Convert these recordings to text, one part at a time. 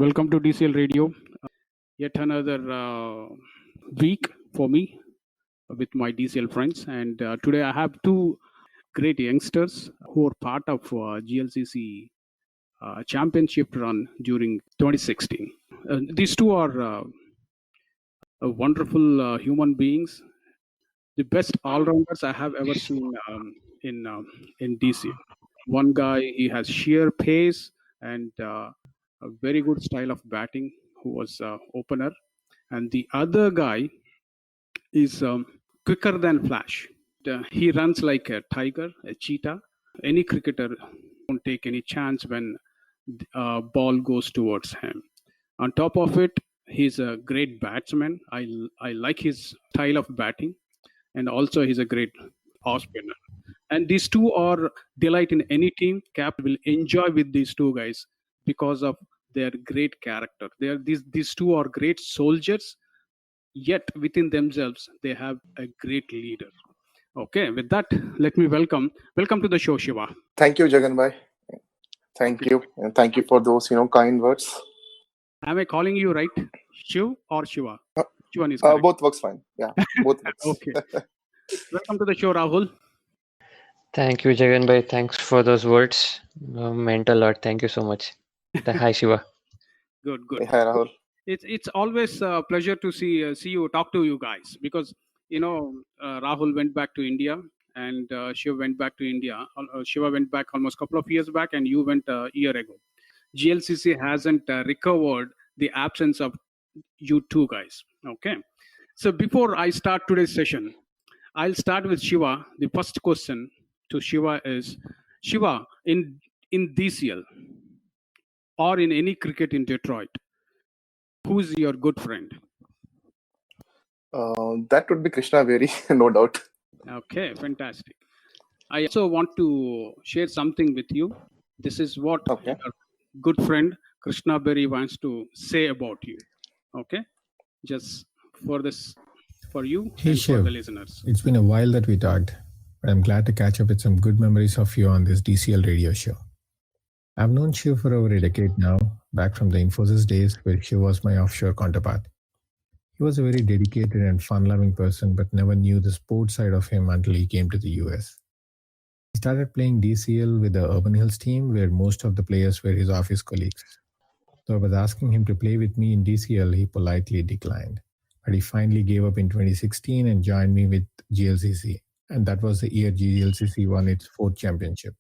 Welcome to DCL Radio. Yet another week for me with my DCL friends. And today I have two great youngsters who are part of GLCC championship run during 2016. These two are wonderful human beings, the best all-rounders I have ever seen in DC. One guy, he has sheer pace and a very good style of batting, who was opener, and the other guy is quicker than flash. He runs like a tiger, a cheetah. Any cricketer won't take any chance when ball goes towards him. On top of it, he's a great batsman. I like his style of batting, and also he's a great off spinner. And these two are delight in any team. Cap will enjoy with these two guys because of their great character. These two are great soldiers, yet within themselves they have a great leader. Okay, with that, let me welcome to the show, Shiva. Thank you, Jagan bhai. Thank you, and thank you for those kind words. Am I calling you right, Shiv or Shiva? Shivan is correct. Both works fine. Yeah, both works. Okay. Welcome to the show, Rahul. Thank you, Jagan bhai. Thanks for those words. Meant a lot. Thank you so much. Hi, Shiva. Good. Hi, Rahul. It's always a pleasure to see you, talk to you guys, because Rahul went back to India and Shiva went back to India. Shiva went back almost a couple of years back, and you went a year ago. GLCC hasn't recovered the absence of you two guys. Okay, so before I start today's session, I'll start with Shiva. The first question to Shiva is, Shiva, in DCL or in any cricket in Detroit, who's your good friend? That would be Krishna Berry, no doubt. Okay, fantastic. I also want to share something with you. This is what your good friend Krishna Berry wants to say about you. Okay, just for you hey, and Shiv. for the listeners. It's been a while that we talked, but I'm glad to catch up with some good memories of you on this DCL radio show. I've known Shiv for over a decade now, back from the Infosys days where Shiv was my offshore counterpart. He was a very dedicated and fun-loving person, but never knew the sports side of him until he came to the US. He started playing DCL with the Urban Hills team, where most of the players were his office colleagues. So I was asking him to play with me in DCL, he politely declined. But he finally gave up in 2016 and joined me with GLCC. And that was the year GLCC won its 4th championship.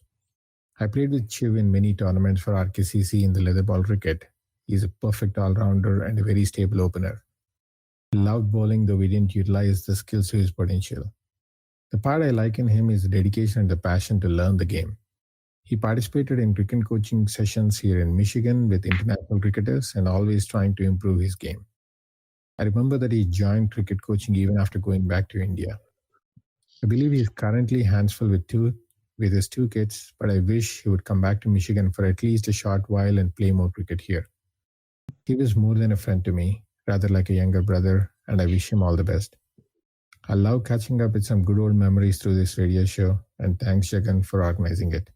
I played with Shiv in many tournaments for RKCC in the leather ball cricket. He's a perfect all-rounder and a very stable opener. He loved bowling, though we didn't utilize the skills to his potential. The part I like in him is the dedication and the passion to learn the game. He participated in cricket coaching sessions here in Michigan with international cricketers and always trying to improve his game. I remember that he joined cricket coaching even after going back to India. I believe he is currently hands-full with his 2 kids, but I wish he would come back to Michigan for at least a short while and play more cricket here. He was more than a friend to me, rather like a younger brother, and I wish him all the best. I love catching up with some good old memories through this radio show, and thanks, Jagan, for organizing it.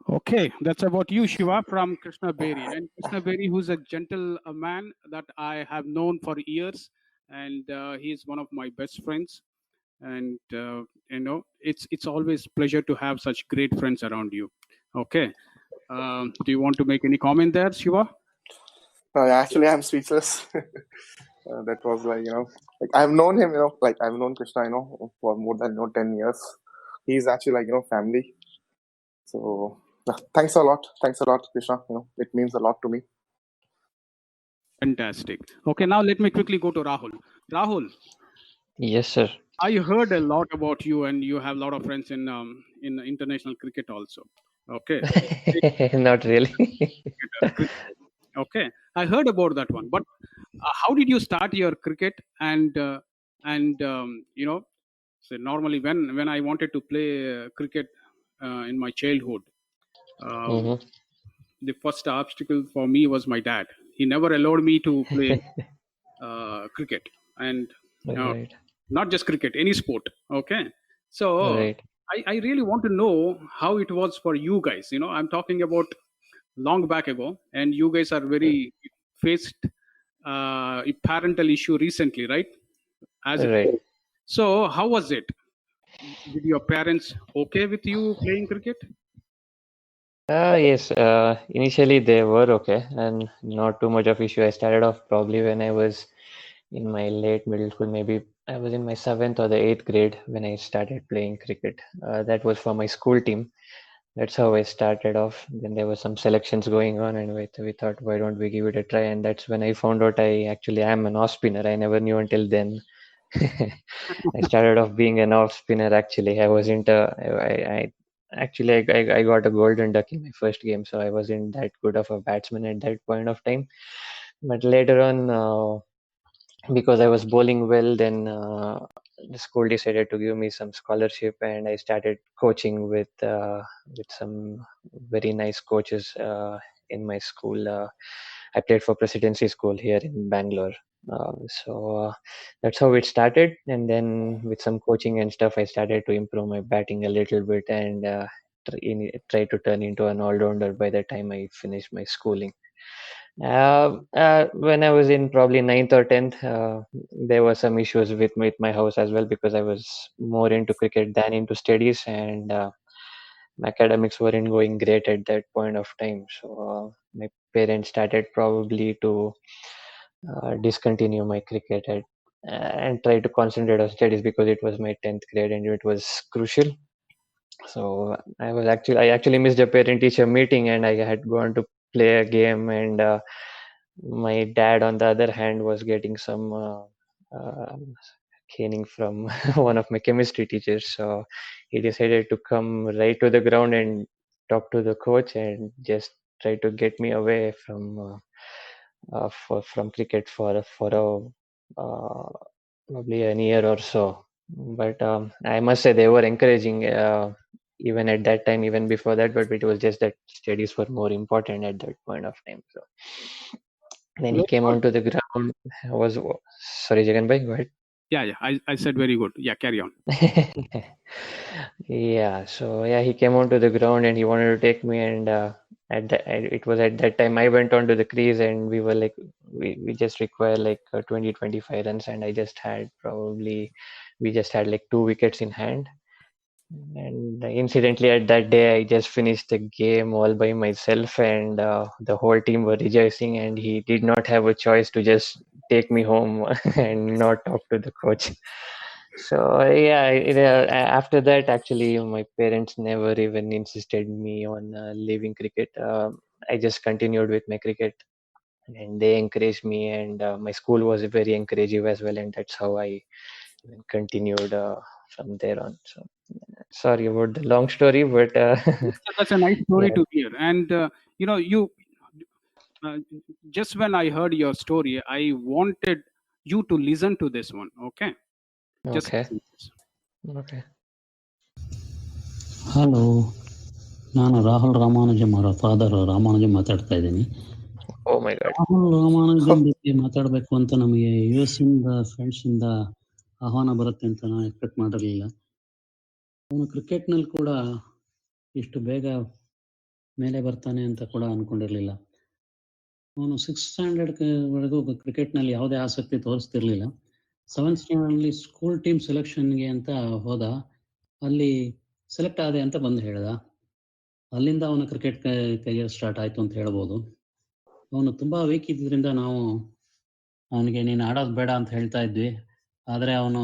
Okay, that's about you, Shiva, from Krishna Berry. And Krishna Berry, who's a gentle man that I have known for years, and he's one of my best friends. And it's always pleasure to have such great friends around you. Okay, do you want to make any comment there, Shiva? Actually, I'm speechless. That was I've known him, I've known Krishna, for more than 10 years. He's actually family. So thanks a lot, Krishna. It means a lot to me. Fantastic. Okay, now let me quickly go to Rahul. Rahul. Yes, sir. I heard a lot about you, and you have a lot of friends in international cricket also. Okay. Not really. Okay, I heard about that one. But how did you start your cricket? And so normally when I wanted to play cricket in my childhood, the first obstacle for me was my dad. He never allowed me to play cricket, and Right. not just cricket, any sport. Okay, so Right. I really want to know how it was for you guys. I'm talking about long back ago, and you guys are very faced a parental issue recently, right? As Right. so, how was it? Did your parents okay with you playing cricket? Yes, initially they were okay and not too much of issue. I started off probably when I was in my late middle school, maybe I was in my seventh or the eighth grade when I started playing cricket. That was for my school team. That's how I started off. Then there were some selections going on, and we thought, why don't we give it a try? And that's when I found out I actually am an off spinner. I never knew until then. I started off being an off spinner. Actually, I wasn't. I actually I got a golden duck in my first game, so I wasn't that good of a batsman at that point of time. But later on, because I was bowling well, then the school decided to give me some scholarship, and I started coaching with some very nice coaches in my school. I played for Presidency School here in Bangalore. So that's how it started, and then with some coaching and stuff, I started to improve my batting a little bit and try to turn into an all-rounder by the time I finished my schooling. When I was in probably ninth or tenth, there were some issues with my house as well because I was more into cricket than into studies, and my academics weren't going great at that point of time. So my parents started probably to discontinue my cricket and try to concentrate on studies because it was my 10th grade and it was crucial. So I actually missed a parent teacher meeting and I had gone to play a game, and my dad on the other hand was getting some uh, caning from one of my chemistry teachers. So he decided to come right to the ground and talk to the coach and just try to get me away from cricket for probably an year or so. But I must say they were encouraging even at that time, even before that. But it was just that studies were more important at that point of time. So then he Very came good. onto the ground. Was sorry, Jagan bhai, go ahead. Yeah, yeah. I said very good. Yeah, carry on. Yeah, so yeah, he came onto the ground and he wanted to take me, and it was at that time I went onto the crease and we were like, we just require like 20 25 runs, and we just had like 2 wickets in hand. And incidentally, at that day, I just finished the game all by myself, and the whole team were rejoicing. And he did not have a choice to just take me home and not talk to the coach. So yeah, after that, actually, my parents never even insisted me on leaving cricket. I just continued with my cricket, and they encouraged me, and my school was very encouraging as well, and that's how I continued from there on. So sorry about the long story, but That's a nice story yeah. to hear. And you uh, just when I heard your story, I wanted you to listen to this one. Okay, just Okay. listen to this. Okay. Hello, ನಾನು ರಾಹುಲ್ ರಾಮಾನುಜಂ ಅವರ father Ramanujam ಮಾತಾಡ್ತಾ ಇದ್ದೀನಿ. Oh my God. Rahul Ramanujam ಬಗ್ಗೆ ಮಾತಾಡಬೇಕು ಅಂತ ನಮಗೆ US ಇಂದ friends ಇಂದ ಆಹ್ವಾನ ಬರುತ್ತೆ ಅಂತ ನಾನು ಎಕ್ಸ್ಪೆಕ್ಟ್ ಮಾಡಿರಲಿಲ್ಲ. ಅವನು ಕ್ರಿಕೆಟ್ನಲ್ಲಿ ಕೂಡ ಇಷ್ಟು ಬೇಗ ಮೇಲೆ ಬರ್ತಾನೆ ಅಂತ ಕೂಡ ಅನ್ಕೊಂಡಿರಲಿಲ್ಲ. ಅವನು 6th ಸ್ಟ್ಯಾಂಡರ್ಡ್ ವರೆಗೂ ಕ್ರಿಕೆಟ್ನಲ್ಲಿ ಯಾವುದೇ ಆಸಕ್ತಿ ತೋರಿಸ್ತಿರ್ಲಿಲ್ಲ. 7th ಸ್ಟ್ಯಾಂಡರ್ಡ್ನಲ್ಲಿ ಸ್ಕೂಲ್ ಟೀಮ್ ಸೆಲೆಕ್ಷನ್ಗೆ ಅಂತ ಹೋದ. ಅಲ್ಲಿ ಸೆಲೆಕ್ಟ್ ಆದೆ ಅಂತ ಬಂದು ಹೇಳ್ದ. ಅಲ್ಲಿಂದ ಅವನ ಕ್ರಿಕೆಟ್ ಕರಿಯರ್ ಸ್ಟಾರ್ಟ್ ಆಯಿತು ಅಂತ ಹೇಳ್ಬೋದು. ಅವನು ತುಂಬ ವೀಕ್ ಇದ್ದಿದ್ದರಿಂದ ನಾವು ಅವನಿಗೆ ನೀನು ಆಡೋದು ಬೇಡ ಅಂತ ಹೇಳ್ತಾ ಇದ್ವಿ. ಆದರೆ ಅವನು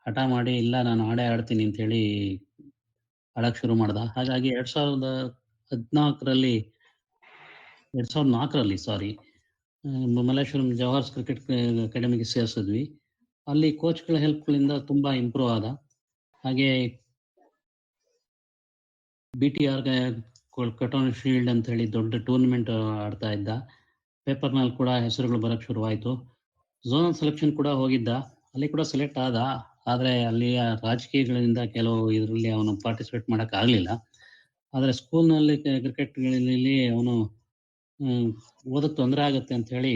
ಹಠ ಮಾಡಿ ಇಲ್ಲ ನಾನು ಆಡ್ತೀನಿ ಅಂಥೇಳಿ ಆಡೋಕ್ಕೆ ಶುರು ಮಾಡ್ದ. ಹಾಗಾಗಿ 2004ರಲ್ಲಿ ಮಲ್ಲೇಶ್ವರಂ ಜವಾಹರ್ಸ್ ಕ್ರಿಕೆಟ್ ಅಕಾಡೆಮಿಗೆ ಸೇರಿಸಿದ್ವಿ. ಅಲ್ಲಿ ಕೋಚ್ಗಳ ಹೆಲ್ಪ್ಗಳಿಂದ ತುಂಬ ಇಂಪ್ರೂವ್ ಆದ. ಹಾಗೆ BTR ಕಟೋನ್ ಶೀಲ್ಡ್ ಅಂತ ಹೇಳಿ ದೊಡ್ಡ ಟೂರ್ನಮೆಂಟ್ ಆಡ್ತಾ ಇದ್ದ. ಪೇಪರ್ನಲ್ಲಿ ಕೂಡ ಹೆಸರುಗಳು ಬರೋಕ್ಕೆ ಶುರುವಾಯಿತು. ಝೋನಲ್ ಸೆಲೆಕ್ಷನ್ ಕೂಡ ಹೋಗಿದ್ದ, ಅಲ್ಲಿ ಕೂಡ ಸೆಲೆಕ್ಟ್ ಆದ. ಆದರೆ ಅಲ್ಲಿಯ ರಾಜಕೀಯಗಳಿಂದ ಕೆಲವು ಇದರಲ್ಲಿ ಅವನು ಪಾರ್ಟಿಸಿಪೇಟ್ ಮಾಡೋಕ್ಕಾಗಲಿಲ್ಲ. ಆದರೆ ಸ್ಕೂಲ್ನಲ್ಲಿ ಕ್ರಿಕೆಟ್ಗಳಲ್ಲಿ ಅವನು ಓದಕ್ಕೆ ತೊಂದರೆ ಆಗುತ್ತೆ ಅಂಥೇಳಿ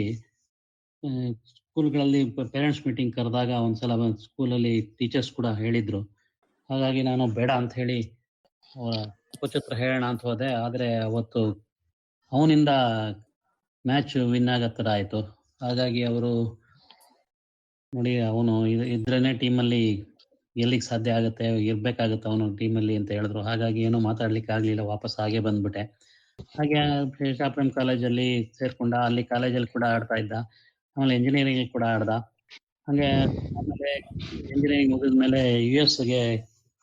ಸ್ಕೂಲ್ಗಳಲ್ಲಿ ಪೇರೆಂಟ್ಸ್ ಮೀಟಿಂಗ್ ಕರೆದಾಗ ಒಂದ್ಸಲ ಸ್ಕೂಲಲ್ಲಿ ಟೀಚರ್ಸ್ ಕೂಡ ಹೇಳಿದರು. ಹಾಗಾಗಿ ನಾನು ಬೇಡ ಅಂಥೇಳಿ ಕೋಚ್ ಹತ್ರ ಹೇಳೋಣ ಅಂತ ಹೋದೆ. ಆದರೆ ಅವತ್ತು ಅವನಿಂದ ಮ್ಯಾಚ್ ವಿನ್ ಆಗೋ ಥರ ಆಯಿತು. ಹಾಗಾಗಿ ಅವರು ನೋಡಿ ಅವನು ಇದ್ರೇ ಟೀಮಲ್ಲಿ ಗೆಲ್ಲಿಕ್ಕೆ ಸಾಧ್ಯ ಆಗುತ್ತೆ, ಇರಬೇಕಾಗುತ್ತೆ ಅವನು ಟೀಮಲ್ಲಿ ಅಂತ ಹೇಳಿದ್ರು. ಹಾಗಾಗಿ ಏನೂ ಮಾತಾಡ್ಲಿಕ್ಕೆ ಆಗಲಿಲ್ಲ, ವಾಪಸ್ ಹಾಗೆ ಬಂದ್ಬಿಟ್ಟೆ. ಹಾಗೆ ಶಾಪುರಂ ಕಾಲೇಜಲ್ಲಿ ಸೇರ್ಕೊಂಡ, ಅಲ್ಲಿ ಕಾಲೇಜಲ್ಲಿ ಕೂಡ ಆಡ್ತಾ ಇದ್ದ. ಆಮೇಲೆ ಇಂಜಿನಿಯರಿಂಗ್ ಕೂಡ ಆಡ್ದ. ಹಾಗೆ ಆಮೇಲೆ ಇಂಜಿನಿಯರಿಂಗ್ ಮುಗಿದ್ಮೇಲೆ US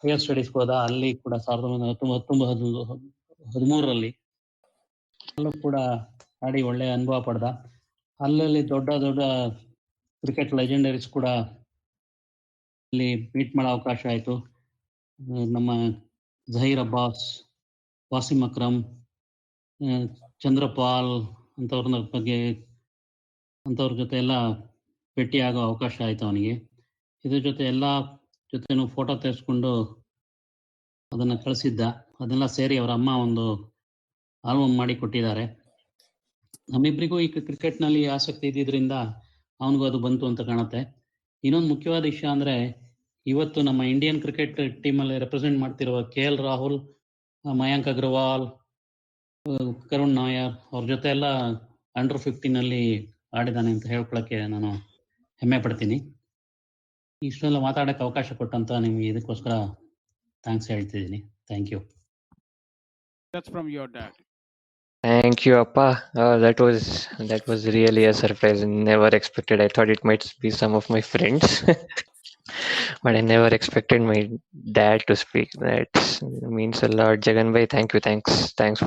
ಹೈಯರ್ ಸ್ಟಡೀಸ್ಗೆ ಹೋದ. ಅಲ್ಲಿ ಕೂಡ 1913 ಅಲ್ಲೂ ಕೂಡ ಆಡಿ ಒಳ್ಳೆ ಅನುಭವ ಪಡೆದ. ಅಲ್ಲಲ್ಲಿ ದೊಡ್ಡ ದೊಡ್ಡ ಕ್ರಿಕೆಟ್ ಲೆಜೆಂಡರೀಸ್ ಕೂಡ ಅಲ್ಲಿ ಮೀಟ್ ಮಾಡೋ ಅವಕಾಶ ಆಯಿತು. ನಮ್ಮ ಜಹೀರ್ ಅಬ್ಬಾಸ್, ವಾಸಿಮ್ ಅಕ್ರಮ್, ಚಂದ್ರಪಾಲ್ ಅಂಥವ್ರ ಜೊತೆ ಎಲ್ಲ ಭೇಟಿಯಾಗೋ ಅವಕಾಶ ಆಯಿತು ಅವನಿಗೆ. ಇದ್ರ ಜೊತೆ ಎಲ್ಲ ಜೊತೆನೂ ಫೋಟೋ ತೆಗೆಸ್ಕೊಂಡು ಅದನ್ನು ಕಳಿಸಿದ್ದ. ಅದನ್ನೆಲ್ಲ ಸೇರಿ ಅವರ ಅಮ್ಮ ಒಂದು ಆಲ್ಬಮ್ ಮಾಡಿ ಕೊಟ್ಟಿದ್ದಾರೆ. ನಮ್ಮಿಬ್ಬರಿಗೂ ಈ ಕ್ರಿಕೆಟ್ನಲ್ಲಿ ಆಸಕ್ತಿ ಇದ್ದಿದ್ದರಿಂದ ಅವನಿಗೂ ಅದು ಬಂತು ಅಂತ ಕಾಣುತ್ತೆ. ಇನ್ನೊಂದು ಮುಖ್ಯವಾದ ವಿಷಯ ಅಂದರೆ, ಇವತ್ತು ನಮ್ಮ ಇಂಡಿಯನ್ ಕ್ರಿಕೆಟ್ ಟೀಮಲ್ಲಿ ರೆಪ್ರೆಸೆಂಟ್ ಮಾಡ್ತಿರುವ KL ರಾಹುಲ್, ಮಯಾಂಕ್ ಅಗ್ರವಾಲ್, ಕರುಣ್ ನಾಯರ್ ಅವ್ರ ಜೊತೆ ಎಲ್ಲ ಅಂಡರ್-15 ಆಡಿದ್ದಾನೆ ಅಂತ ಹೇಳ್ಕೊಳಕ್ಕೆ ನಾನು ಹೆಮ್ಮೆ ಪಡ್ತೀನಿ. ಇಷ್ಟೆಲ್ಲ ಮಾತಾಡೋಕ್ಕೆ ಅವಕಾಶ ಕೊಟ್ಟಂತ ನಿಮಗೆ ಇದಕ್ಕೋಸ್ಕರ ಥ್ಯಾಂಕ್ಸ್ ಹೇಳ್ತಿದ್ದೀನಿ. Thank you. That's from your dad. Thank you, Appa. That was really a surprise. Never expected. I thought it might be some of my friends, but I never expected my dad to speak. That means a lot, Jagan bhai. Thank you. Thanks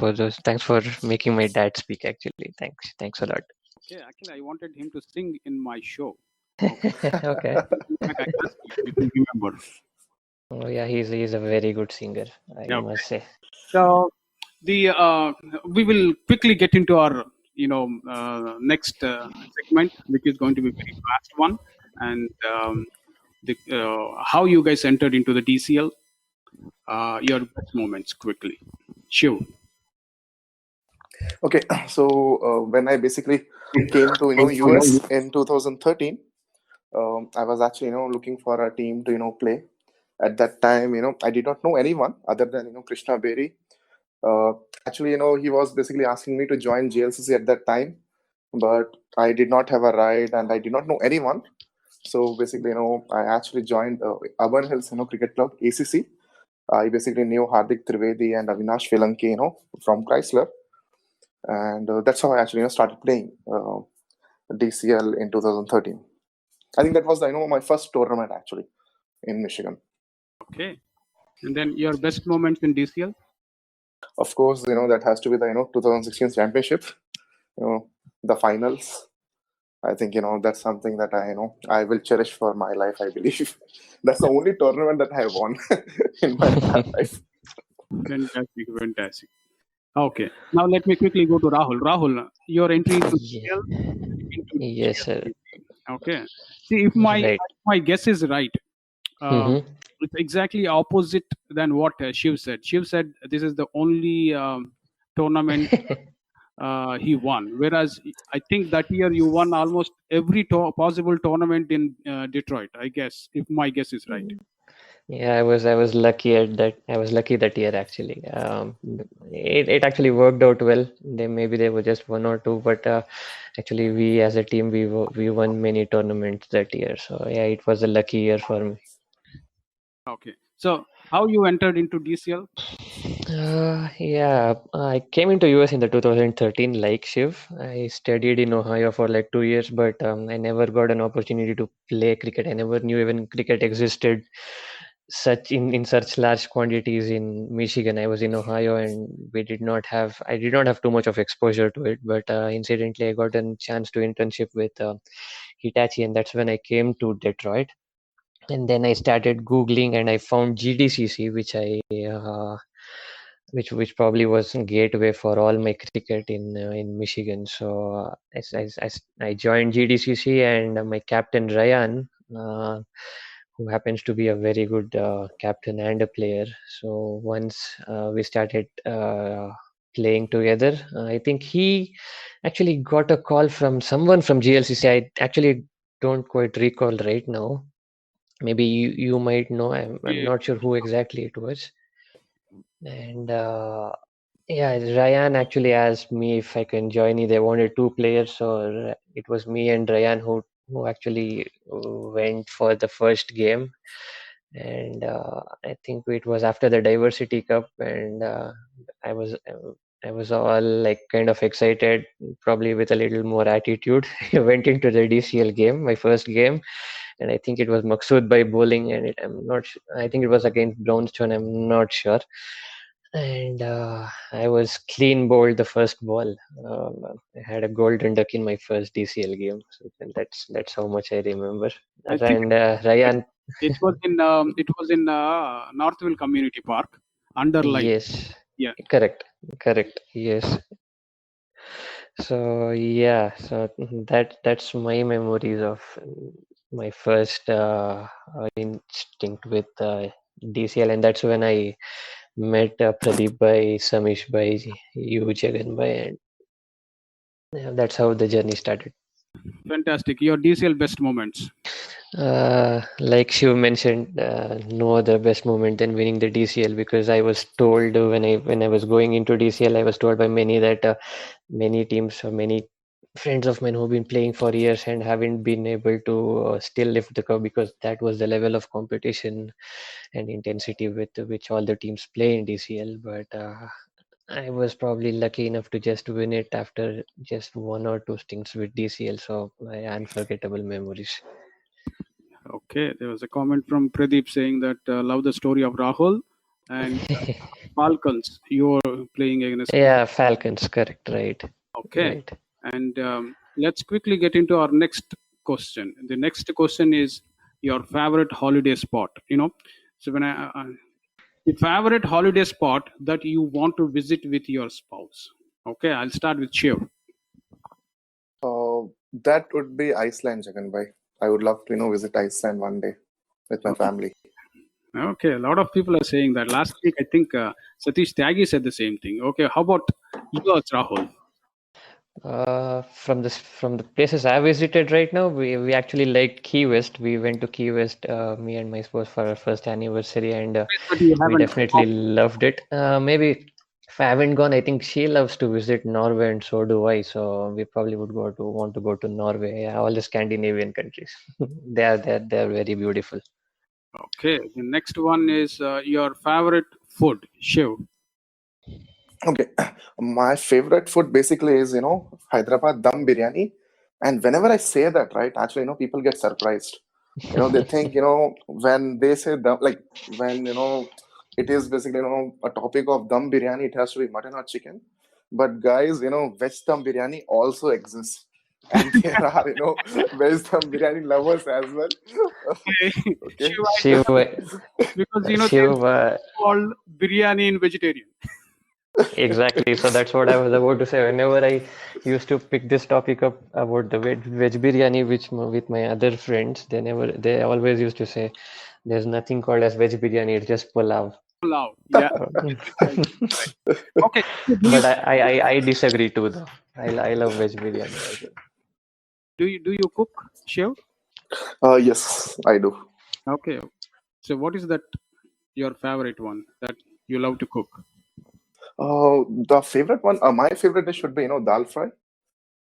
for making my dad speak. Actually, thanks a lot. Okay, actually, I wanted him to sing in my show. Okay. I asked you if you remember. Oh yeah, he's a very good singer, I Okay. must say. So we will quickly get into our next segment, which is going to be a very fast one, and how you guys entered into the DCL. Your best moments quickly. Shiv. Okay, so when I basically came to US in 2013, I was actually looking for a team to play. At that time, I did not know anyone other than Krishna Berry. Actually, he was basically asking me to join GLCC at that time, but I did not have a ride and I did not know anyone. So basically, I actually joined Urban Hills Cricket Club, ACC. I basically knew Hardik Trivedi and Avinash Velanki, from Chrysler, and that's how I actually started playing DCL in 2013. I think that was my first tournament actually in Michigan. Okay, and then your best moments in DCL. Of course, that has to be the 2016 championship, the finals. I think that's something that I will cherish for my life. I believe that's the only tournament that I won in my life. Fantastic. Okay, now let me quickly go to Rahul. Rahul, your entry into DCL. Yes, sir. Okay, see if my guess is right. It's exactly opposite than what Shiv said. Shiv said this is the only tournament he won, whereas I think that year you won almost every possible tournament in Detroit, I guess, if my guess is right. Yeah, I was lucky at that. I was lucky that year actually. It actually worked out well. Maybe there were just one or two, but actually we as a team we won many tournaments that year. So yeah, it was a lucky year for me. Okay, so how you entered into DCL? Yeah, I came into US in the 2013 like Shiv. I studied in Ohio for like 2 years, but I never got an opportunity to play cricket. I never knew even cricket existed in such large quantities in Michigan. I was in Ohio and I did not have too much of exposure to it, but incidentally I got a chance to internship with Hitachi, and that's when I came to Detroit. And then I started Googling and I found GDCC, which probably was a gateway for all my cricket in Michigan. So I joined GDCC, and my captain Ryan, who happens to be a very good captain and a player. So once we started playing together, I think he actually got a call from someone from GLCC. I actually don't quite recall right now. Maybe you might know. I'm not sure who exactly it was. And Yeah, Ryan actually asked me if I can join. They wanted two players, so it was me and Ryan who actually went for the first game. And I think it was after the Diversity Cup, and I was I was all like kind of excited, probably with a little more attitude. I went into the DCL game, my first game, and I think it was Maqsood by bowling, and I'm not. I think it was against Brownstone. I'm not sure. And I was clean bowled the first ball. I had a golden duck in my first DCL game. So that's how much I remember. I think And Ryan, it was in Northville Community Park, underline. yes, Yeah. correct, yes. So yeah, so that's my memories of my first instinct with DCL, and that's when I met Pradeep Bhai, Samish Bhai, you, Jagan Bhai, and yeah, that's how the journey started. Fantastic. Your DCL best moments. Like Shiv mentioned, no other best moment than winning the DCL, because I was told when I was going into DCL, I was told by many that many teams or many friends of mine who've been playing for years and haven't been able to still lift the cup, because that was the level of competition and intensity with which all the teams play in DCL. But I was probably lucky enough to just win it after just one or two stints with DCL. So my unforgettable memories. Okay, there was a comment from Pradeep saying that love the story of Rahul and Falcons. You're playing against. Yeah, Falcons, correct, right. Okay, Right. and let's quickly get into our next question. The next question is your favorite holiday spot. So when the favorite holiday spot that you want to visit with your spouse. Okay, I'll start with Shiv. That would be Iceland, Jaganbhai. I would love to, visit Iceland one day with my family. Okay, a lot of people are saying that. Last week, I think Satish Tyagi said the same thing. Okay, how about yours, Rahul? From the places I visited right now, we actually liked Key West. We went to Key West, me and my spouse, for our first anniversary, and But you we haven't. definitely loved it. Maybe if I haven't gone, I think she loves to visit Norway, and so do I. So we probably would want to go to Norway. Yeah, all the Scandinavian countries. They're very beautiful. Okay, the next one is your favorite food, Shiv. Okay, my favorite food basically is, Hyderabad dum biryani. And whenever I say that, right, actually, people get surprised. They think, when they say dum, like when, it is basically, a topic of dum biryani, it has to be mutton or chicken. But guys, veg dum biryani also exists. And there are, veg dum biryani lovers as well. Okay. Shiv, Shiv, because Shiv, they called biryani in vegetarian. exactly. So that's what I was about to say. Whenever I used to pick this topic up about the veg biryani, with my other friends, they always used to say, "There's nothing called as veg biryani. It's just pulao." Pulao, yeah. Okay. But I disagree too, though. I love veg biryani as well. Do you cook, Shiv? Yes, I do. Okay. So what is that your favorite one that you love to cook? The favorite one, my favorite dish would be, dal fry,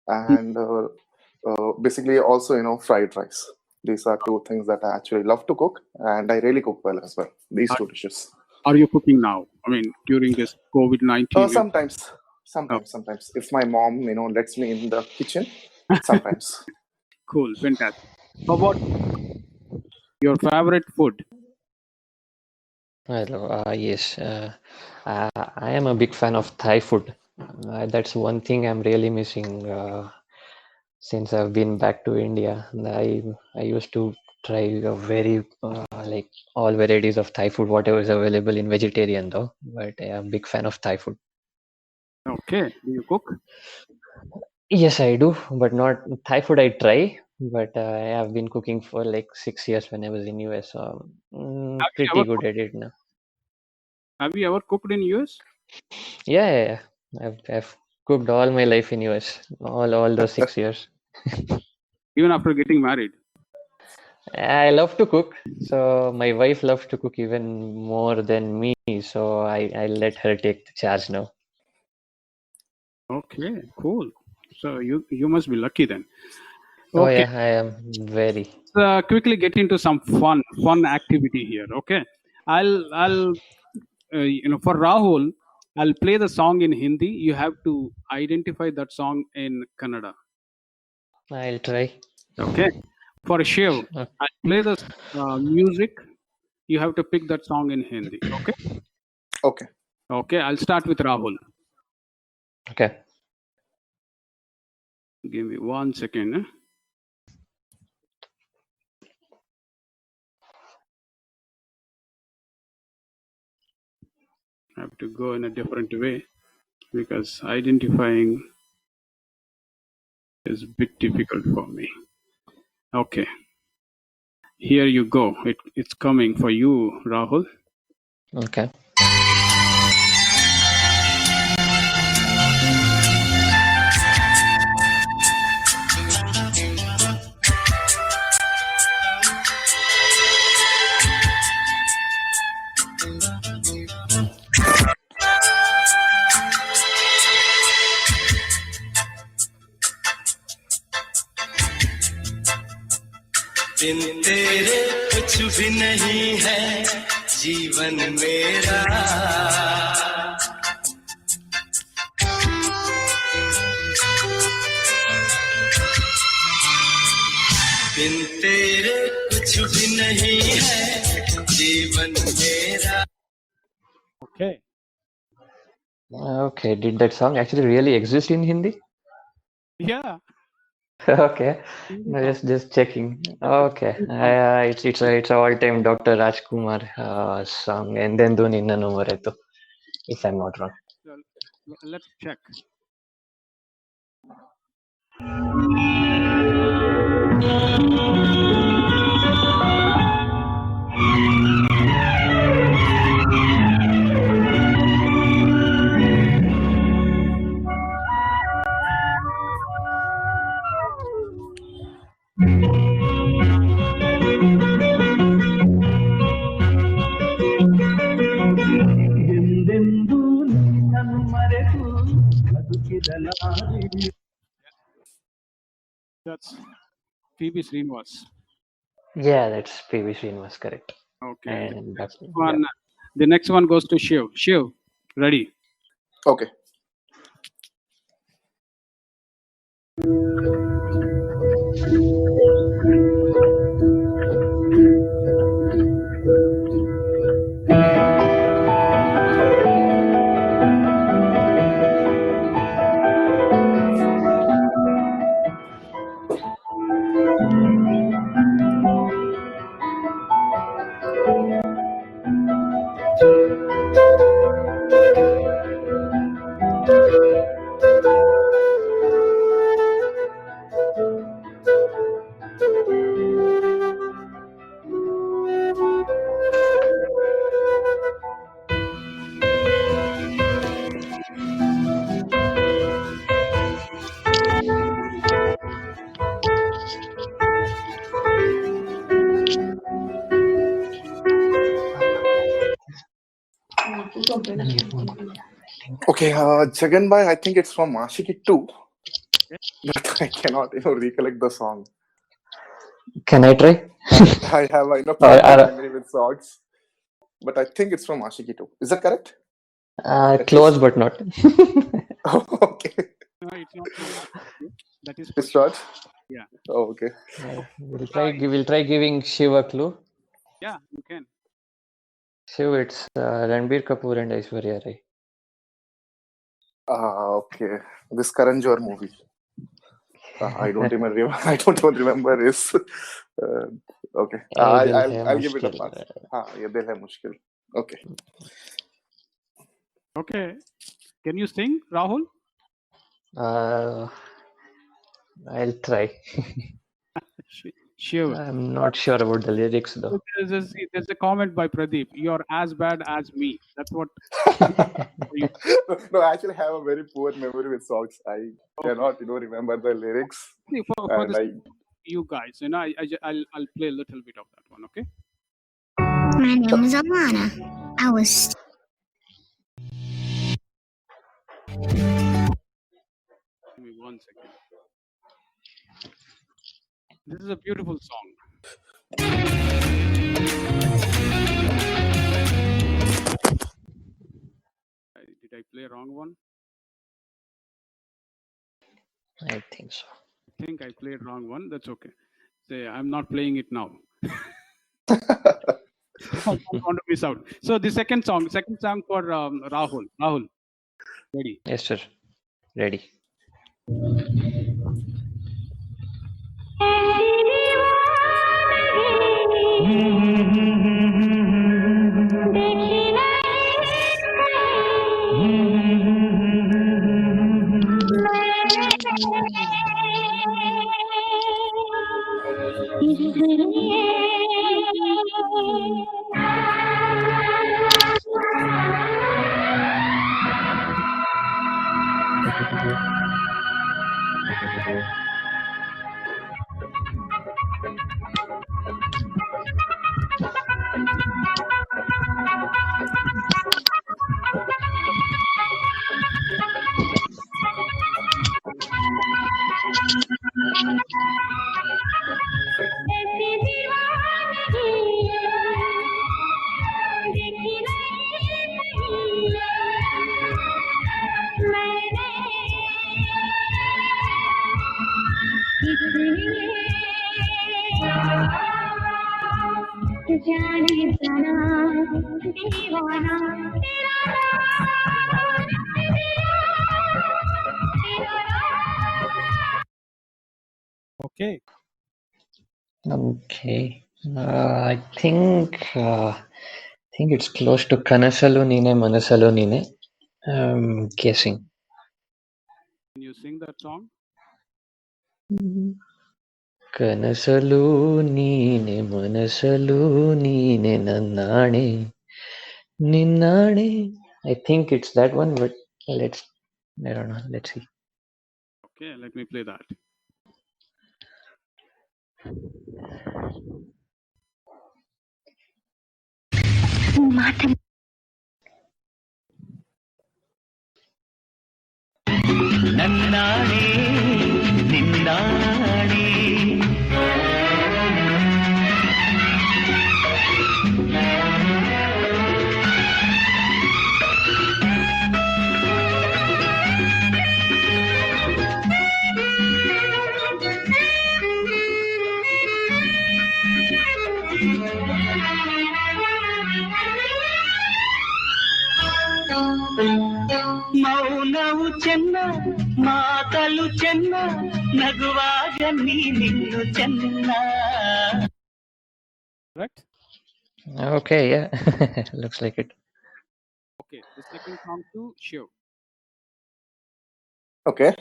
and basically also, fried rice. These are two things that I actually love to cook, and I really cook well as well. These two dishes. Are you cooking now? I mean, during this COVID-19? Sometimes. If my mom, lets me in the kitchen, sometimes. Cool, fantastic. How about your favorite food? Hello. Yes. I am a big fan of Thai food. That's one thing I'm really missing since I've been back to India. I used to try a very like all varieties of Thai food, whatever is available in vegetarian though. But I'm a big fan of Thai food. Okay. Do you cook? Yes, I do, but not Thai food. I try, but I have been cooking for like 6 years when I was in US. So pretty good at it now. Have you ever cooked in US? Yeah. I've cooked all my life in US, all those 6 years. Even after getting married? I love to cook, so my wife loves to cook even more than me. So I let her take the charge now. Okay, cool. So you must be lucky then. Oh Okay, yeah, I am very. quickly get into some fun activity here. Okay, I'll for Rahul, I'll play the song in Hindi. You have to identify that song in Kannada. I'll try. Okay. For Shiv, I'll play the music. You have to pick that song in Hindi. Okay. Okay. Okay. I'll start with Rahul. Okay. Give me 1 second. I have to go in a different way because identifying is a bit difficult for me. Okay. Here you go. It's coming for you, Rahul. Okay. बिन तेरे कुछ भी नहीं है जीवन मेरा बिन तेरे कुछ भी नहीं है जीवन मेरा. Okay. Okay. Did that song actually really exist in Hindi? Yeah. Okay. No, just checking. Okay. It's a all-time Dr. Rajkumar song, and then Dhoni Nanu Mareto, if I'm not wrong. So, let's check. That's PB Srinivas. Yeah, that's PV Srinivas, correct. Okay. And The next one goes to Shiv. Shiv, ready? Okay. Okay, Jagan Bhai, I think it's from Ashiki 2, but I cannot, recollect the song. Can I try? I have, memory with songs, but I think it's from Ashiki 2. Is that correct? Close, but not. Okay. No, it's not. That is It's not? Yeah. Oh, okay. We'll try giving Shiv a clue. Yeah, you can. Shiv, it's Ranbir Kapoor and Aishwarya Rai. Okay. This Karan Johar movie. I don't even remember his. Okay. I'll give it a pass. Yeah, Dil Hai Mushkil. Okay. Okay. Can you sing, Rahul? I'll try. Shiv. I'm not sure about the lyrics though. There's a comment by Pradeep. You're as bad as me. That's what. No, I actually have a very poor memory with songs. I cannot, remember the lyrics. See, for you guys, I'll play a little bit of that one. Okay. My name is Alana. I was Give me 1 second. This is a beautiful song. Did I play wrong one? I think so. I think I played wrong one. That's okay. Say I'm not playing it now. I don't want to miss out. So the second song for Rahul. Rahul, ready? Yes, sir. Ready. Okay. Okay. I think it's close to Kanasalu Nine Manasalu Nine. I'm guessing. Can you sing that song? Kanasalu Nine Manasalu Nine Nannane Ninnane. I think it's that one, but I don't know. Let's see. Okay, let me play that. ನನ್ನಾಣೆ ನಿನ್ನಾಣೆ ಮೌನವು ಚೆನ್ನ ಮಾತಲು ಚೆನ್ನ ನಗುವಾಗ ನೀನಿನ್ನು ಚೆನ್ನ. Correct? Okay, yeah. Looks like it. Okay, the second song to Shiv. Okay.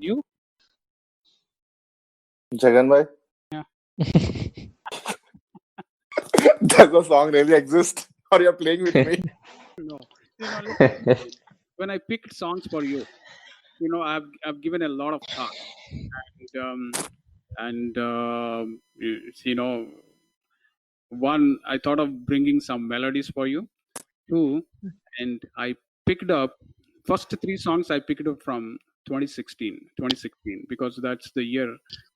You? Jagan bhai, Yeah. does the song really exist, or you're playing with me? No. Listen, when I picked songs for you, I've given a lot of thought, and one, I thought of bringing some melodies for you. Two, and I picked up first 3 songs I picked up from 2016, because that's the year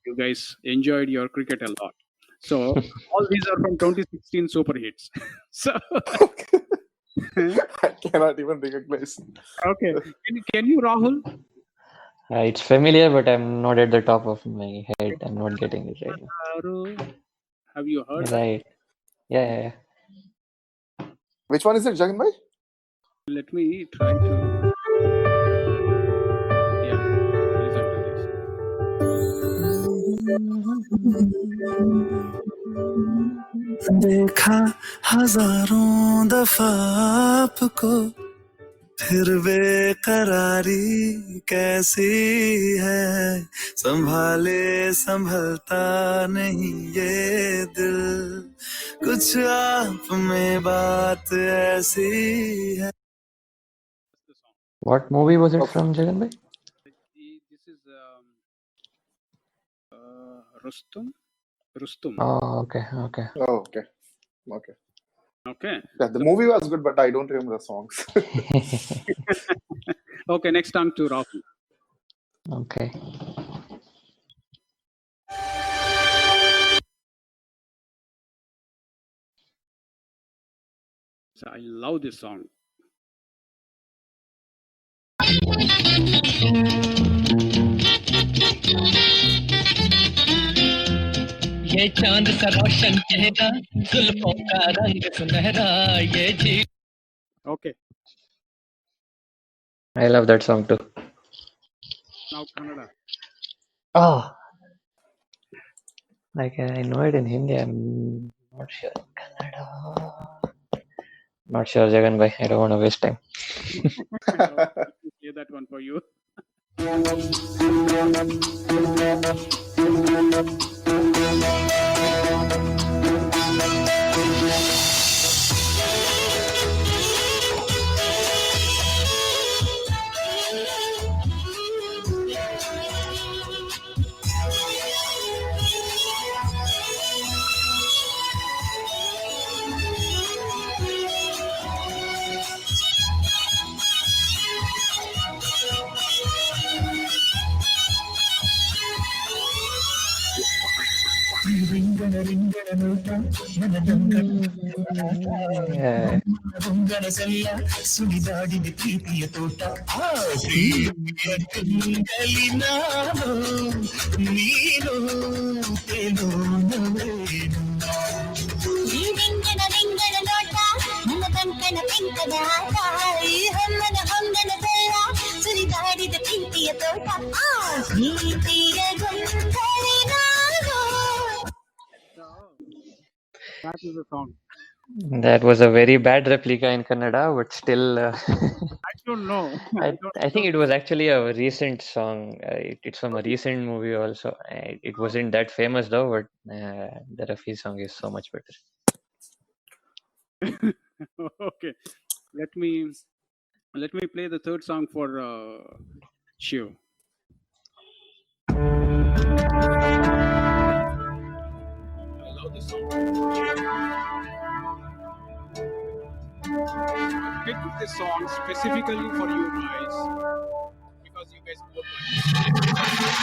you guys enjoyed your cricket a lot. So all these are from 2016 super hits. So I cannot even recognize. okay, can you Rahul? It's familiar, but I'm not at the top of my head. I'm not getting it right now. Have you heard that? Right. Yeah. Which one is it, Jagan bhai? Let me try to. Yeah, listen to this. देखा हजारों दफा आपको फिर बेकरारी कैसी है संभाले संभलता नहीं ये दिल कुछ आप में बात ऐसी है. The song. What movie was it Okay. from, Jagan bhai? This is Rustum. Oh, Oh, okay. okay. Okay. Yeah, the movie was good, but I don't remember the songs. Okay, next song to Rahul. Okay. So I love this song. ये चांद सा रोशन चेहरा जुल्फों का रंग सुनहरा ये झील. Okay, I love that song too. now Kannada. Oh, like I know it in Hindi. I'm not sure in Kannada. Not sure, Jagan bhai. I don't want to waste time. Let me play that one for you. Yeah. ಸುಳಿದಾಡಿದ ಪ್ರೀತಿಯ ತೋಟ ನೀನು ತೇನೋ ನವೇನು ಈ ರಿಂಗಣ ರಿಂಗಣ ನೋಟ ನನ್ನ ಕಂಕಣ ಪಿಂಕದ ಆಟ ಈ ಹೊಮ್ಮನ ಹೊಂಗನ ಬೆಲ್ಲ ಸುರಿದಾಡಿದ ಪ್ರೀತಿಯ ತೋಟ ಪ್ರೀತಿಯ ಗೊಂದಲಿ ನಾನು. That is the song. That was a very bad replica in Kannada, but still, I don't know. I think it was actually a recent song. It's from a recent movie also. It wasn't that famous though, but the Rafi song is so much better. Okay, let me play the third song for Shiv. I love this song. I picked this song specifically for you guys because you guys both like it.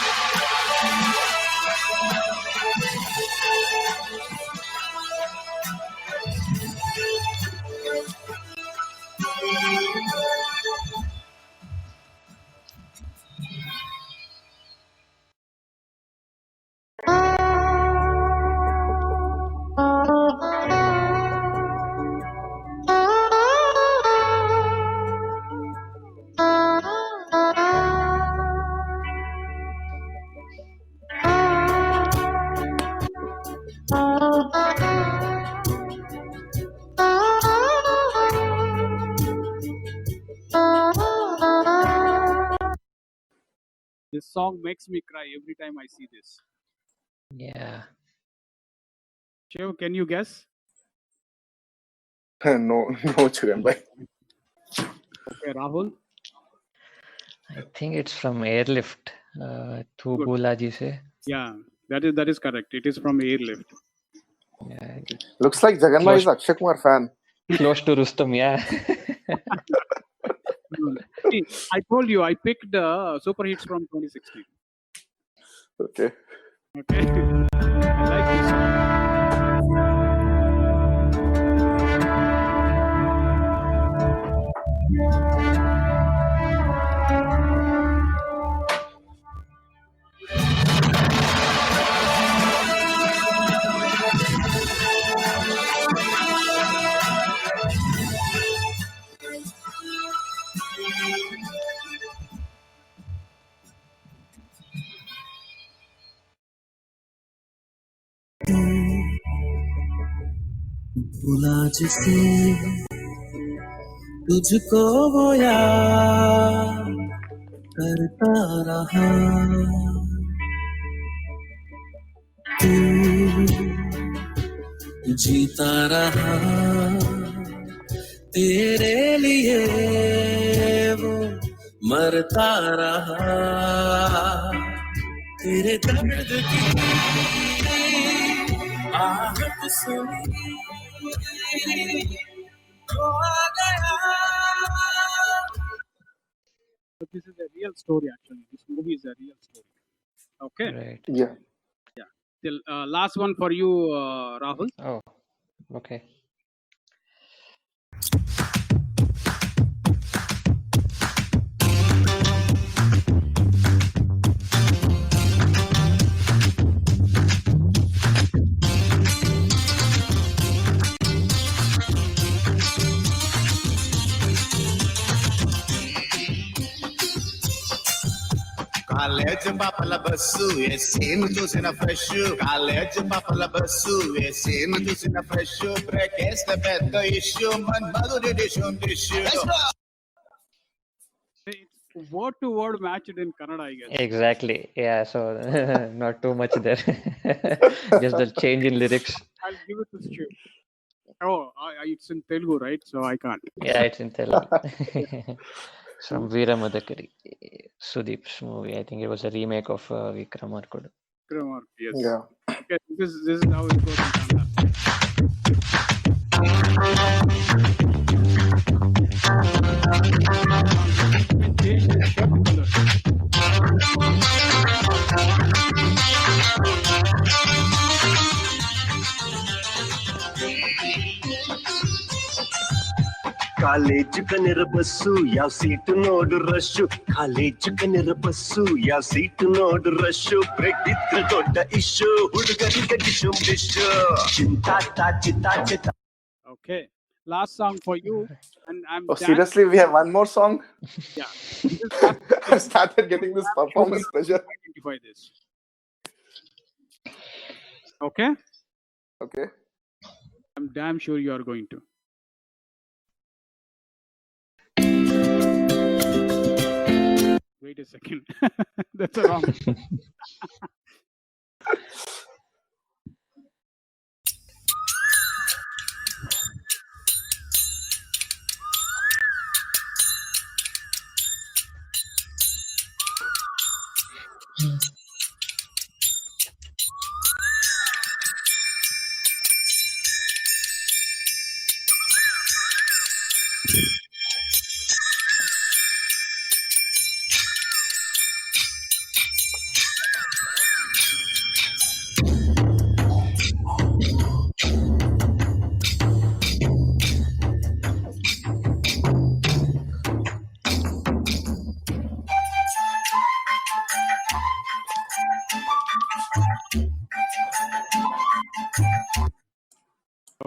This song makes me cry every time I see this. Yeah. Shiv, can you guess? No, Jagan bhai. Okay, Rahul. I think it's from Airlift. Tu Good. Bula Ji Se. Yeah, that is correct. It is from Airlift. Yeah. Looks like Jagan bhai is Akshay Kumar fan. Close to Rustam, yeah. See, I told you I picked super hits from 2016. Okay. Okay, I like this song. भुला जिसे तुझको वो याद करता रहा तू जीता रहा तेरे लिए वो मरता रहा तेरे दर्द की आहट सुनी खो गया But this is a real story, actually. This movie is a real story. Okay. Right. Yeah. The last one for you, Rahul. Oh, okay. College పాపల బస్సు ఏసీను చూసిన ఫ్రెష్ కాలేజ్ పాపల బస్సు ఏసీను చూసిన ఫ్రెష్ బ్రేక్ వేస్తే పెద్ద issue మన్మధుడి డిషు డిషు It's word to word matched in Kannada, I guess. Exactly. Yeah, so not too much there. Just the change in lyrics. I'll give it to Shiv. Oh, it's in Telugu, right? So I can't. Yeah, it's in Telugu. From Veera Madakari, Sudeep's movie. I think it was a remake of Vikramarkudu. Kumar, yes. Yeah. Okay, this is how it goes in Kannada. Change the shirt color. College ಕನಿರ bus ಯಾವ seat ನೋಡು rush college ಕನಿರ bus ಯಾವ seat ನೋಡು rush break ಇದ್ರೆ ದೊಡ್ಡ issue ಹುಡುಗರಿಗೆ dish dish ಚಿಂತಾಟ ಚಿತ್ತ Okay, last song for you, and I'm Oh, seriously, we have one more song. Yeah, I started getting this performance pressure. identify this. Okay, Okay. I'm damn sure you are going to. Wait a second. That's a wrong.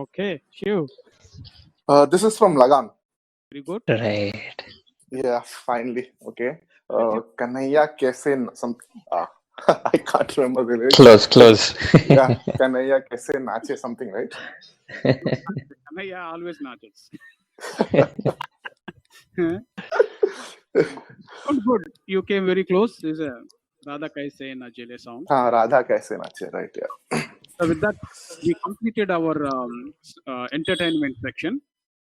Okay, Shiv, This is from Lagan. very good. Right. Yeah, finally. Okay. Kanhaiya kaise I can't remember the lyrics. Close. Yeah, Kanhaiya kaise nache something, right? Kannaiya always naches. Good. You came very close. This is a Radha Kaise na Jele song. Radha kaise nache, right? Yeah. So with that, we completed our entertainment section.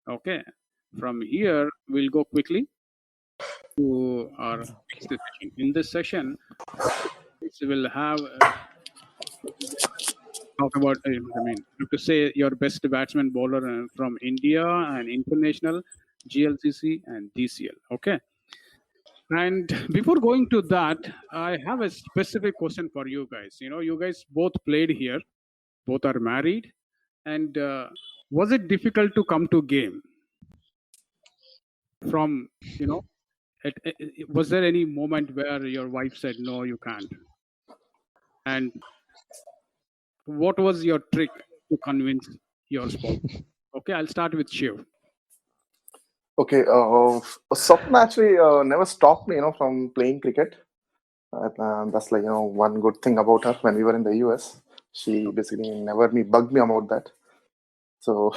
Okay. From here, we'll go quickly to our next session. In this session, we will have talk about, to say your best batsman bowler from India and international, GLCC and DCL. Okay. And before going to that, I have a specific question for you guys. You guys both played here, both are married, and was it difficult to come to game? From, was there any moment where your wife said, no, you can't? And what was your trick to convince your spouse? Okay, I'll start with Shiv. Okay. Sapna actually never stopped me, from playing cricket. That's like, one good thing about her when we were in the US. She basically never bugged me about that. So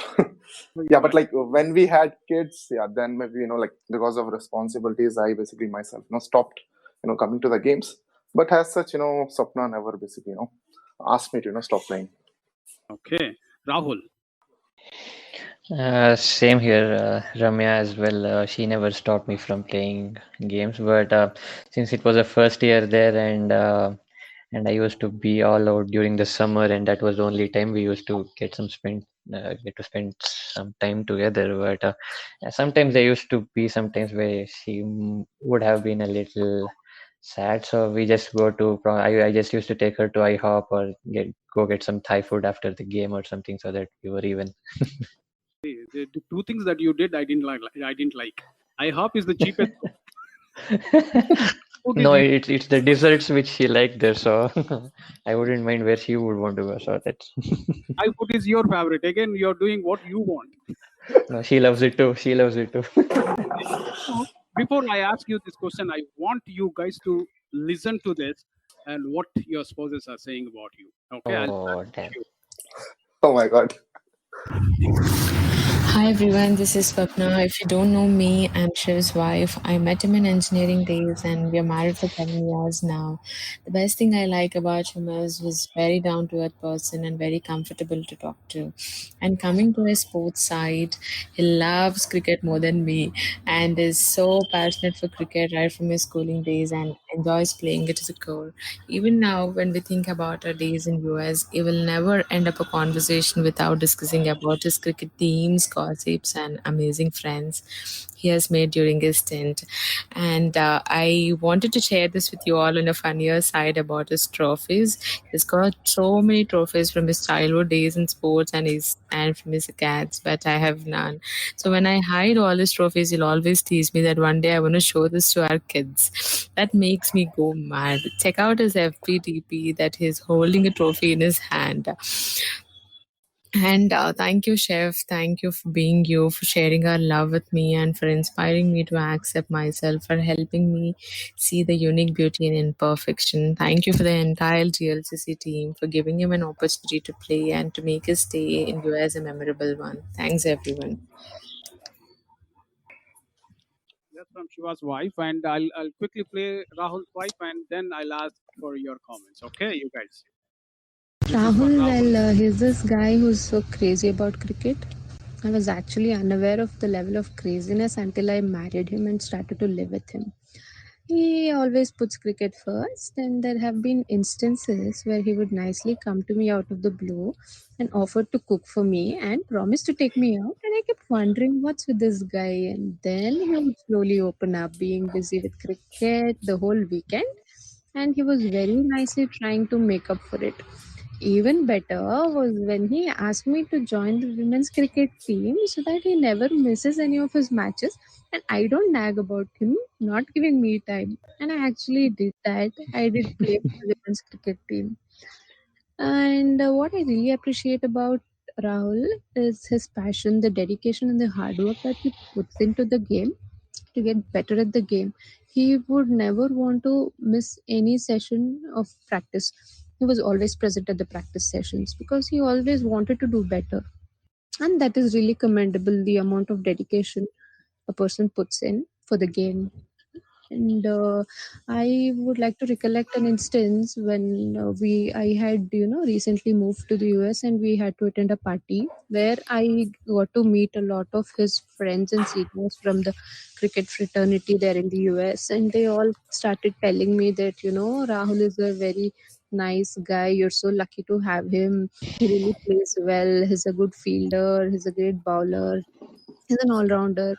So yeah, you but like when we had kids, yeah, then maybe like because of responsibilities, I basically myself stopped coming to the games. But as such, Sapna never basically asked me to stop playing. okay, Rahul. Same here, Ramya as well. She never stopped me from playing games, but since it was a first year there, and I used to be all out during the summer, and that was the only time we used to get to spend some time together. But sometimes there used to be sometimes where she would have been a little sad, so we just go to. I just used to take her to IHOP or go get some Thai food after the game or something, so that we were even. The two things that you did, I didn't like. I didn't like. IHOP is the cheapest. Food is No, it's the desserts which she liked there, so I wouldn't mind where she would want to go. So that's Thai food is your favorite. Again, you're doing what you want. no, she loves it too. She loves it too. So, before I ask you this question, I want you guys to listen to this and what your spouses are saying about you. Okay, I'll start Oh, with damn. you. Oh my God. Hi everyone, this is Swapna. If you don't know me, I'm Shiv's wife. I met him in engineering days and we are married for 7 years now. The best thing I like about him is he's very down to earth person and very comfortable to talk to. And coming to his sports side, he loves cricket more than me and is so passionate for cricket right from his schooling days and enjoys playing it as a core. Even now, when we think about our days in US, he will never end up a conversation without discussing about his cricket teams, gossips, and amazing friends he has made during his stint. And I wanted to share this with you all on a funnier side about his trophies. He's got so many trophies from his childhood days in sports and from his acads, but I have none. So when I hide all his trophies, he'll always tease me that one day I want to show this to our kids. That makes me go mad. Check out his FPTP that he's holding a trophy in his hand. And thank you, Chef. Thank you for being you, for sharing our love with me, and for inspiring me to accept myself, for helping me see the unique beauty in imperfection. Thank you for the entire GLCC team for giving him an opportunity to play and to make his stay in US a memorable one. Thanks, everyone. That's from Shiva's wife, and I'll quickly play Rahul's wife, and then I'll ask for your comments. Okay, you guys. This is for Rahul, Rahul. well, he's this guy who's so crazy about cricket. I was actually unaware of the level of craziness until I married him and started to live with him. He always puts cricket first, and there have been instances where he would nicely come to me out of the blue and offer to cook for me and promise to take me out. And I kept wondering what's with this guy. And then he would slowly open up, being busy with cricket the whole weekend, and he was very nicely trying to make up for it. Even better was when he asked me to join the women's cricket team so that he never misses any of his matches and I don't nag about him not giving me time. And I actually did that. I did play for the women's cricket team. And what I really appreciate about Rahul is his passion, the dedication, and the hard work that he puts into the game to get better at the game. He would never want to miss any session of practice. He was always present at the practice sessions because he always wanted to do better. And that is really commendable, the amount of dedication a person puts in for the game. And I would like to recollect an instance when I had recently moved to the US and we had to attend a party where I got to meet a lot of his friends and seniors from the cricket fraternity there in the US, and they all started telling me that Rahul is a very nice guy. You're so lucky to have him. He really plays well. He's a good fielder. He's a great bowler. He's an all-rounder.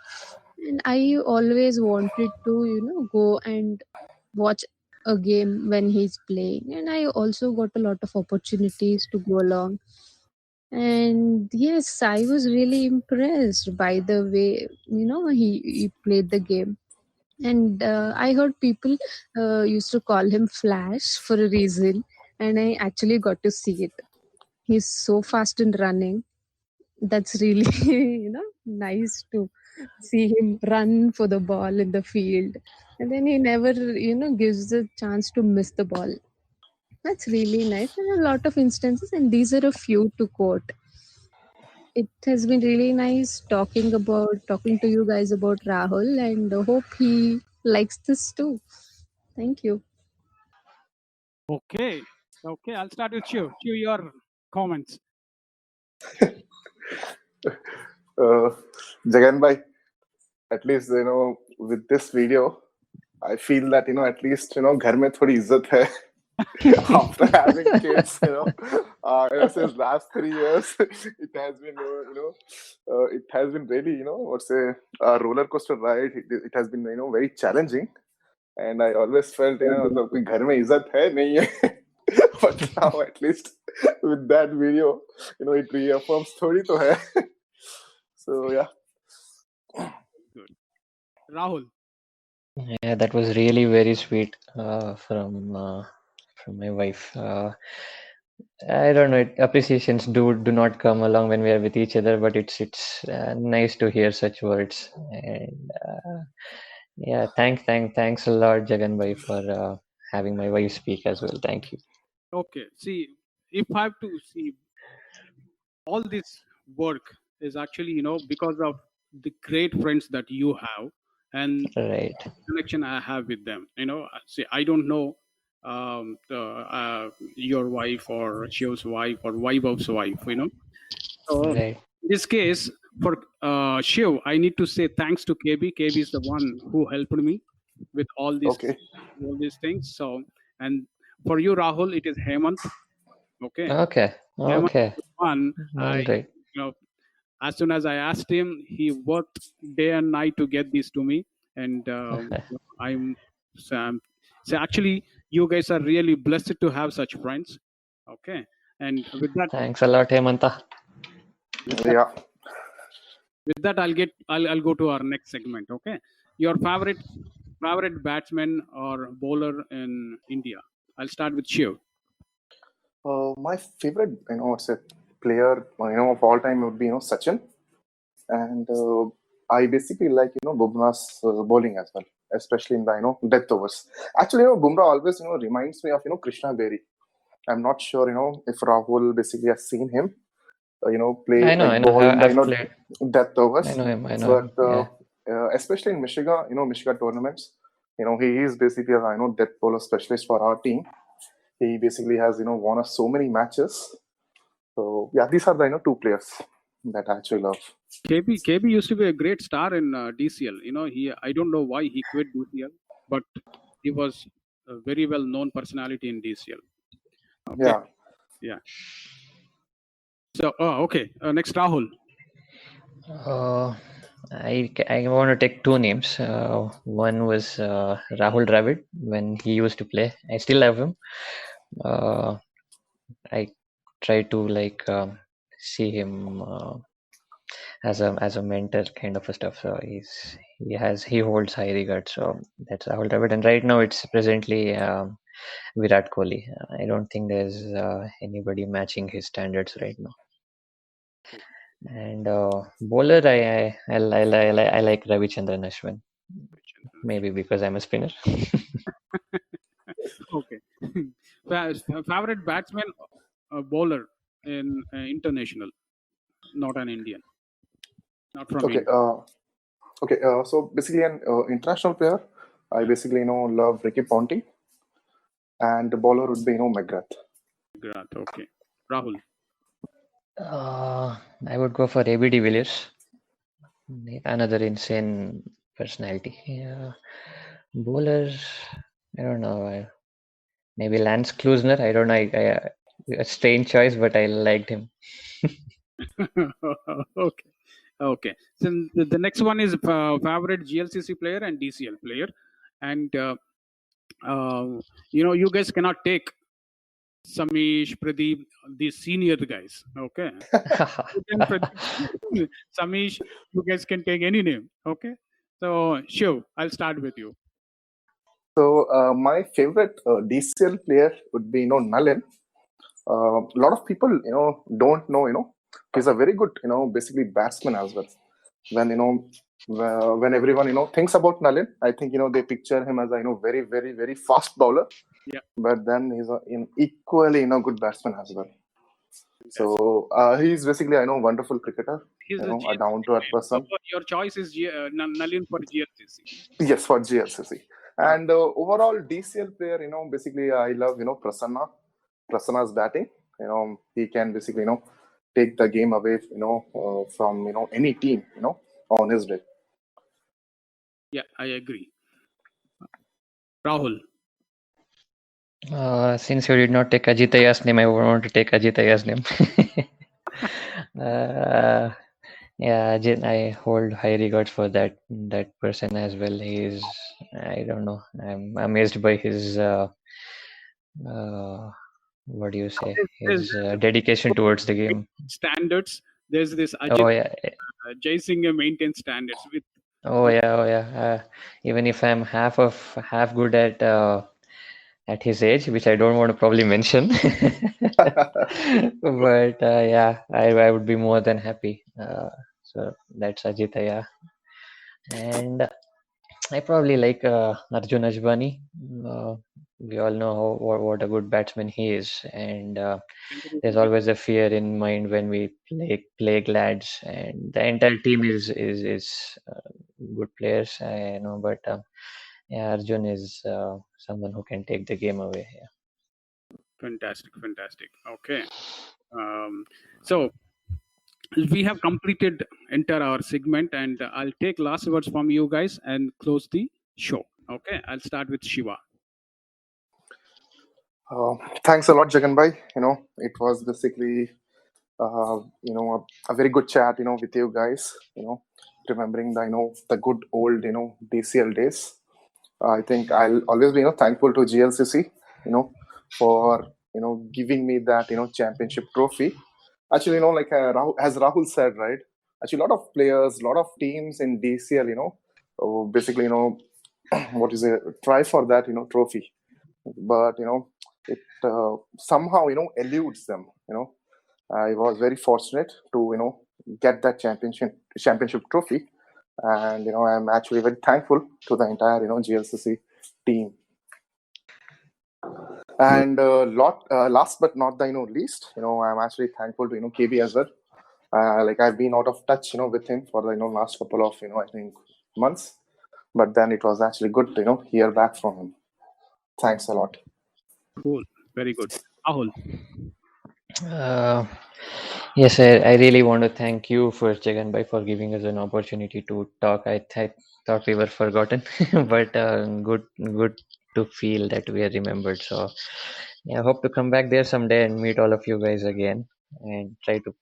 And I always wanted to go and watch a game when he's playing, and I also got a lot of opportunities to go along. And yes, I was really impressed by the way he played the game. And I heard people used to call him Flash for a reason, and I actually got to see it. He's so fast in running. That's really nice to see him run for the ball in the field, and then he never gives the chance to miss the ball. That's really nice. There are a lot of instances, and these are a few to quote. it has been really nice talking to you guys about Rahul, and hope he likes this too. Thank you. Okay. Okay, I'll start with you. Your comments. Jagan bhai, at least with this video, I feel that at least घर में थोड़ी इज्जत है. After having kids, since last 3 years, it has been it has been really what's a roller coaster ride. It has been very challenging, and I always felt मतलब कोई घर में इज्जत है नहीं है. But now at least with that video, it reaffirms थोड़ी तो है. So yeah. Good. Rahul. Yeah, that was really very sweet from my wife. I don't know. Appreciations do not come along when we are with each other, but it's nice to hear such words. And yeah, thanks a lot, Jagan bhai, for having my wife speak as well. Thank you. Okay. See, if I have to see, all this work is actually because of the great friends that you have and Right. connection I have with them. See, I don't know your wife or Shiv's wife or Vaibhav's wife. So Right. in this case, for Shiv, I need to say thanks to KB. KB is the one who helped me with all these things. So, and for you, Rahul, it is Hemant. Okay. Hemant is the one. All right. As soon as I asked him, he worked day and night to get these to me, and so actually, you guys are really blessed to have such friends. Okay, and with that, Thanks a lot, Hemanta. Yeah. With that, I'll go to our next segment. Okay, your favorite batsman or bowler in India. I'll start with Shiv. My favorite, player, of all time would be, Sachin, and I basically like, Bumrah's bowling as well, especially in the, death overs. Actually, Bumrah always, reminds me of, Krishna Berry. I'm not sure, if Rahul basically has seen him, play I know. bowl in I've the, played. death overs. I know him. But especially in Michigan tournaments, he is basically a death bowler specialist for our team. He basically has won us so many matches. So yeah, these are the two players that I actually love. KB used to be a great star in DCL. I don't know why he quit DCL, but he was a very well known personality in DCL. Okay. Yeah. So okay. Next, Rahul. I want to take two names. One was Rahul Dravid when he used to play. I still have him. I try to see him as a mentor kind of a stuff. So he holds high regard. So that's Rahul Dravid. And right now it's presently Virat Kohli. I don't think there's anybody matching his standards right now. And bowler, I like Ravichandran Ashwin. Maybe because I'm a spinner. Okay. Favorite batsman, bowler in international, not an Indian, not from Okay. India. So basically, an international player, I basically love Ricky Ponting, and the bowler would be McGrath. McGrath. Okay. Rahul. I would go for AB de Villiers. Another insane personality. Yeah. Bowler, I don't know. Maybe Lance Klusner. I don't know. A strange choice, but I liked him. Okay. So the next one is favorite GLCC player and DCL player, and you guys cannot take Samish, Pradeep, these senior guys. Okay. Samish, you guys can take any name. Okay. So Shiv, I'll start with you. So my favorite DCL player would be Nalin. A lot of people don't know he's a very good basically batsman as well. When everyone thinks about Nalin, I think they picture him as a very very very fast bowler. Yeah. But then he's an equally good batsman as well. So he's basically, I know, wonderful cricketer. He's You a know, a GLCC down-to-earth player. So person. your choice is Nalin for GLCC. Yes, for GLCC. And overall DCL player, you know, basically I love, you know, Prasanna's batting. You know, he can basically, you know, take the game away, you know, from, you know, any team, you know, on his day. Yeah, I agree. Rahul. Since you did not take Ajitaya's name, I want to take Ajitaya's name. Yeah, I hold high regards for that person as well. He is, I don't know, I'm amazed by his what do you say, There's his dedication towards the game. standards. There's this Ajit Oh yeah, Jai Singh maintains standards with. oh yeah. Even if I'm half good at his age, which I don't want to probably mention, but yeah, I would be more than happy. So that's Ajitaya, and I probably like Arjun Ajbani. We all know what a good batsman he is, and there's always a fear in mind when we play lads, and the entire team is good players, I know, but yeah, Arjun is someone who can take the game away. Yeah. Fantastic. Okay. So we have completed entire our segment, and I'll take last words from you guys and close the show. Okay, I'll start with Shiva. Thanks a lot, Jaganbhai. You know, it was basically, you know, a very good chat, you know, with you guys, you know, remembering the, you know, the good old, you know, DCL days. I think I'll always be, you know, thankful to GLCC, you know, for, you know, giving me that, you know, championship trophy. Actually, you know, like as Rahul said, right? Actually, a lot of players, a lot of teams in DCL, you know, basically, you know, what is it? Try for that, you know, trophy, but you know, it somehow, you know, eludes them. You know, I was very fortunate to, you know, get that championship trophy, and you know, I'm actually very thankful to the entire, you know, GLCC team. And last but not the, you know, least, you know, I'm actually thankful to, you know, KB as well. Like I've been out of touch, you know, with him for the, you know, last couple of, you know, I think months, but then it was actually good to, you know, hear back from him. Thanks a lot. Cool, very good. Rahul. Yes, I really want to thank you first, Jaganbhai, for giving us an opportunity to talk. I thought we were forgotten, but good to feel that we are remembered. So, yeah, I hope to come back there someday and meet all of you guys again, and try to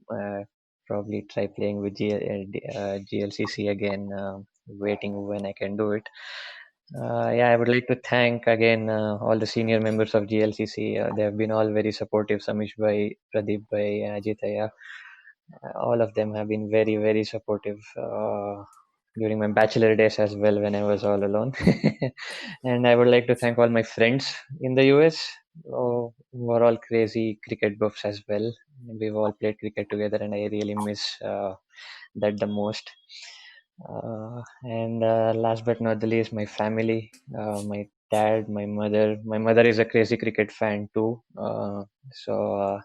probably try playing with GLCC again. Waiting when I can do it. Yeah, I would like to thank again all the senior members of GLCC. They have been all very supportive. Samish Bhai, Pradeep Bhai, Ajitaya. All of them have been very, very supportive during my bachelor days as well when I was all alone. And I would like to thank all my friends in the US who are all crazy cricket buffs as well. We've all played cricket together, and I really miss that the most. And last but not the least, my family, my dad, my mother. My mother is a crazy cricket fan too. So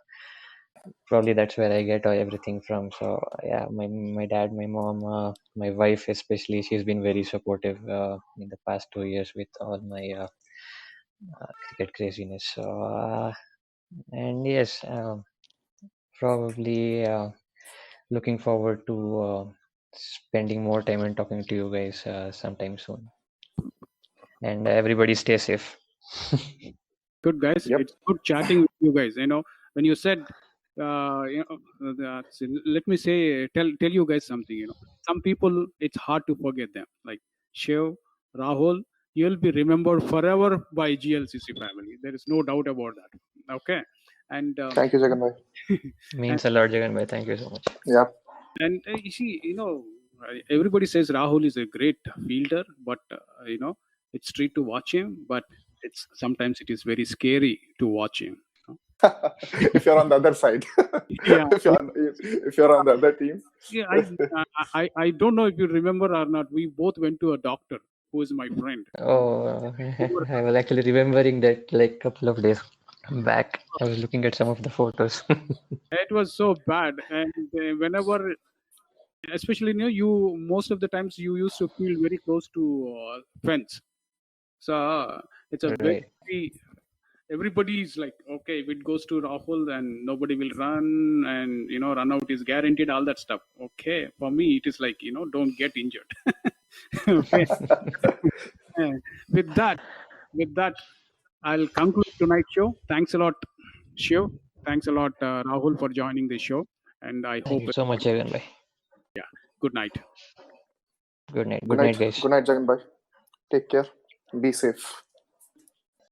probably that's where I get everything from. So yeah, my dad, my mom, my wife especially, she's been very supportive in the past 2 years with all my cricket craziness. So and yes, probably looking forward to spending more time and talking to you guys sometime soon. And everybody stay safe. Good guys. Yep. It's good chatting with you guys. You know, when you said, you know, let me say, tell you guys something. You know, some people it's hard to forget them. Like Shiv, Rahul, you'll be remembered forever by GLCC family. There is no doubt about that. Okay, and Thank you, Jaganbhai. Means a lot, Jagan bhai. Thank you so much. Yeah. And you see, you know, everybody says Rahul is a great fielder, but you know, it's treat to watch him, but it's sometimes it is very scary to watch him. If you're on the other side, Yeah, if you're on the other team. yeah. I don't know if you remember or not. We both went to a doctor who is my friend. Oh, I was actually remembering that like couple of days I'm back. I was looking at some of the photos. It was so bad, and whenever, especially you most of the times you used to feel very close to fence. So it's a Right. very, everybody is like, okay, if it goes to Rahul, then nobody will run, and run out is guaranteed, all that stuff. Okay, for me it is like, don't get injured. Okay. with that I'll conclude tonight's show. Thanks a lot, Shiv. Thanks a lot, Rahul, for joining the show, and I Thank hope you so much, Jagan bhai. good night. Good night. Good Good night. night, guys. Good night, Jagan bhai. Take care. Be safe.